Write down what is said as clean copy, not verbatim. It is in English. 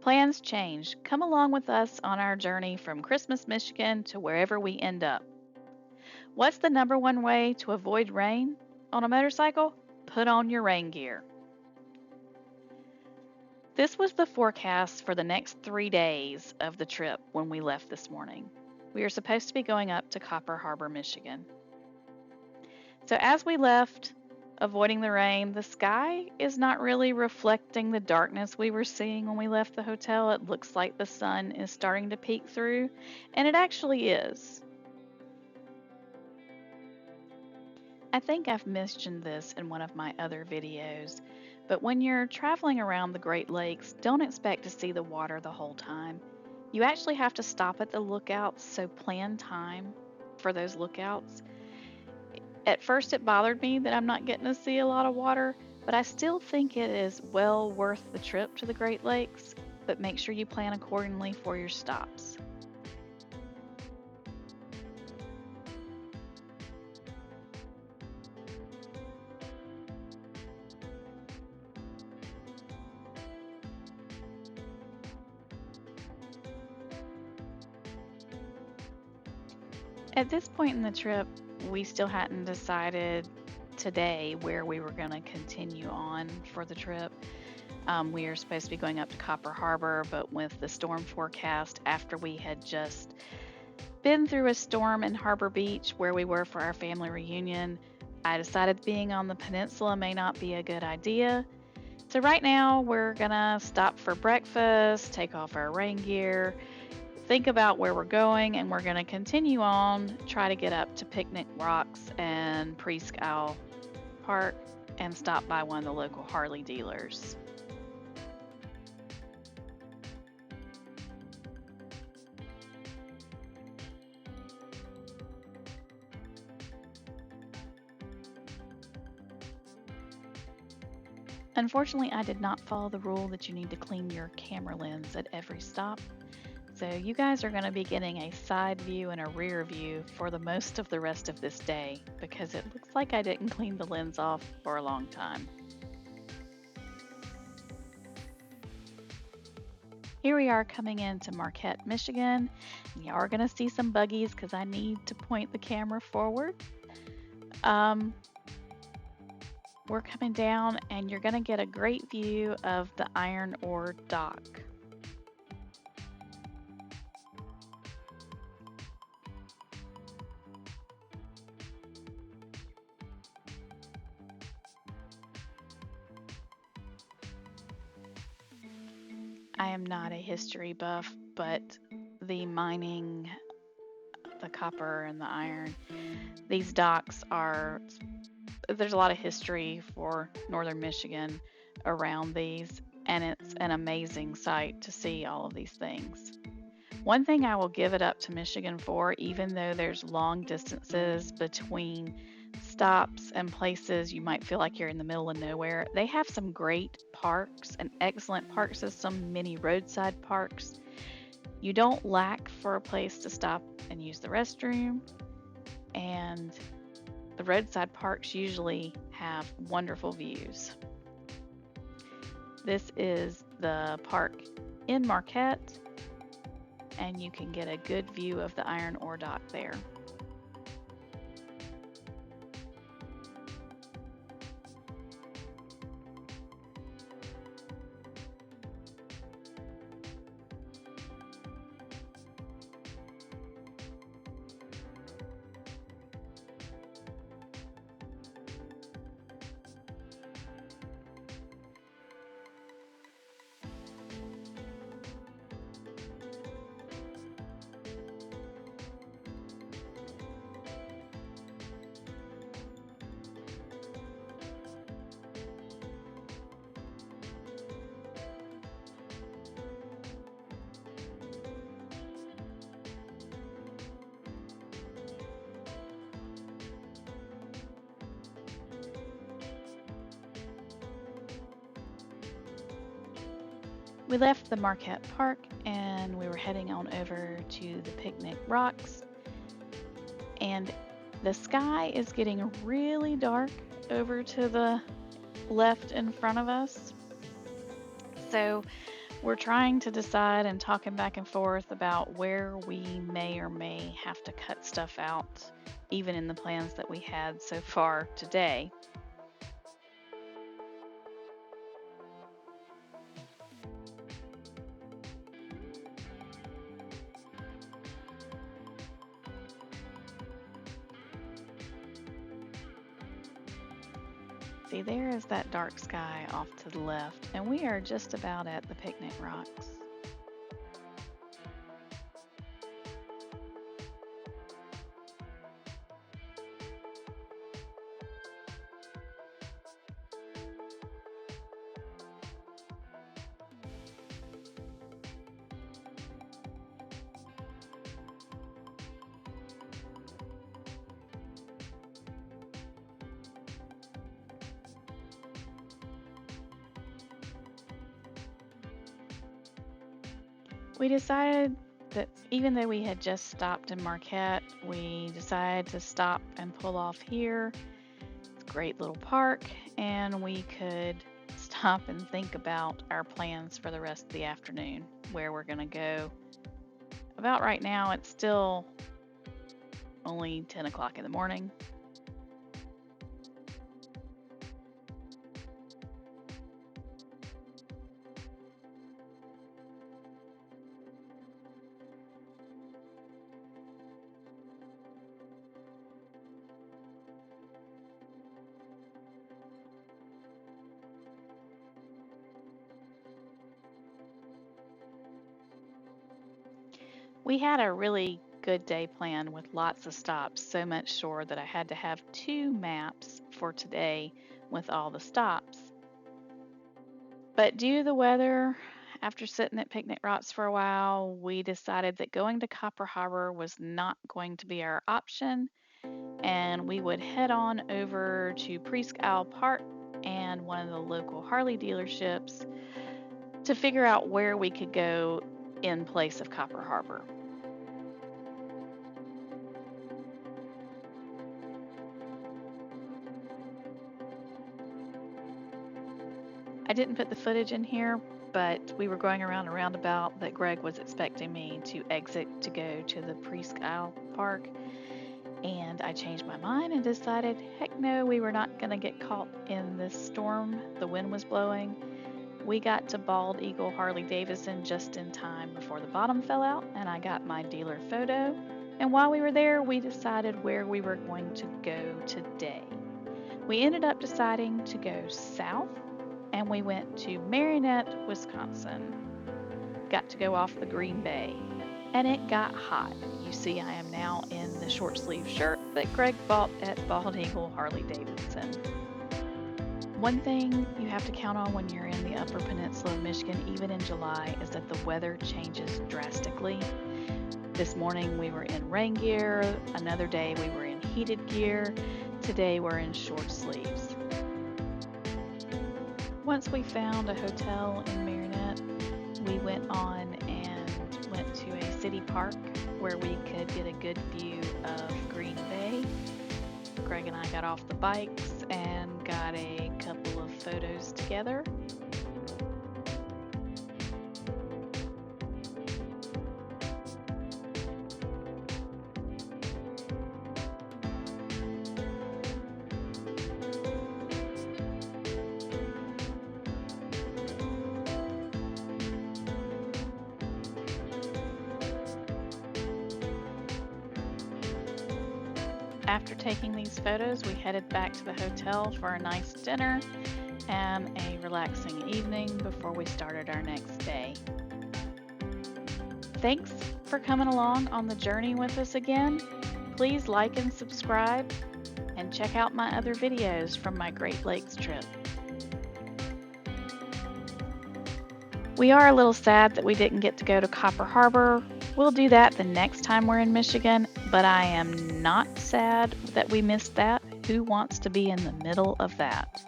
Plans change. Come along with us on our journey from Christmas, Michigan to wherever we end up. What's the number one way to avoid rain on a motorcycle? Put on your rain gear. This was the forecast for the next 3 days of the trip when we left this morning. We are supposed to be going up to Copper Harbor, Michigan. So as we left, avoiding the rain, the sky is not really reflecting the darkness we were seeing when we left the hotel. It looks like the sun is starting to peek through, and it actually is. I think I've mentioned this in one of my other videos, but when you're traveling around the Great Lakes, don't expect to see the water the whole time. You actually have to stop at the lookouts, so plan time for those lookouts. At first, it bothered me that I'm not getting to see a lot of water, but I still think it is well worth the trip to the Great Lakes, but make sure you plan accordingly for your stops. At this point in the trip, we still hadn't decided today where we were going to continue on for the trip. We are supposed to be going up to Copper Harbor, but with the storm forecast, after we had just been through a storm in Harbor Beach where we were for our family reunion, I decided being on the peninsula may not be a good idea. So right now we're gonna stop for breakfast, take off our rain gear, think about where we're going, and we're gonna continue on, try to get up to Picnic Rocks and Presque Isle Park and stop by one of the local Harley dealers. Unfortunately, I did not follow the rule that you need to clean your camera lens at every stop. So you guys are going to be getting a side view and a rear view for the most of the rest of this day because it looks like I didn't clean the lens off for a long time. Here we are coming into Marinette, Michigan. You are going to see some buggies because I need to point the camera forward. We're coming down and you're going to get a great view of the iron ore dock. I am not a history buff, but the mining, the copper and the iron, these docks are, there's a lot of history for northern Michigan around these, and it's an amazing sight to see all of these things. One thing I will give it up to Michigan for, even though there's long distances between stops and places you might feel like you're in the middle of nowhere, they have some great parks, an excellent park system, many roadside parks. You don't lack for a place to stop and use the restroom, and the roadside parks usually have wonderful views. This is the park in Marinette, and you can get a good view of the iron ore dock there. We left the Marinette Park and we were heading on over to the Picnic Rocks. And the sky is getting really dark over to the left in front of us. So We're trying to decide and talking back and forth about where we may or may have to cut stuff out, even in the plans that we had so far today. See, there is that dark sky off to the left, and we are just about at the picnic rocks. We decided that even though we had just stopped in Marquette, we decided to stop and pull off here. It's a great little park, and we could stop and think about our plans for the rest of the afternoon, where we're going to go. About right now, it's still only 10 o'clock in the morning. We had a really good day planned with lots of stops, so much so that I had to have 2 maps for today with all the stops. But due to the weather, after sitting at Picnic Rocks for a while, we decided that going to Copper Harbor was not going to be our option, and we would head on over to Presque Isle Park and one of the local Harley dealerships to figure out where we could go in place of Copper Harbor. I didn't put the footage in here, but we were going around a roundabout that Greg was expecting me to exit to go to the Presque Isle Park, and I changed my mind and decided, heck no, we were not going to get caught in this storm. The wind was blowing. We got to Bald Eagle Harley Davidson just in time before the bottom fell out, and I got my dealer photo. And while we were there, we decided where we were going to go today. We ended up deciding to go south, and we went to Marinette, Wisconsin. Got to go off the Green Bay, and it got hot. You see, I am now in the short sleeve shirt that Greg bought at Bald Eagle Harley Davidson. One thing you have to count on when you're in the Upper Peninsula of Michigan, even in July, is that the weather changes drastically. This morning we were in rain gear, another day we were in heated gear, today we're in short sleeves. Once we found a hotel in Marinette, we went on and went to a city park where we could get a good view of Green Bay. Greg and I got off the bikes and got a couple of photos together. After taking these photos, we headed back to the hotel for a nice dinner and a relaxing evening before we started our next day. Thanks for coming along on the journey with us again. Please like and subscribe, and check out my other videos from my Great Lakes trip. We are a little sad that we didn't get to go to Copper Harbor. We'll do that the next time we're in Michigan, but I am not sad that we missed that. Who wants to be in the middle of that?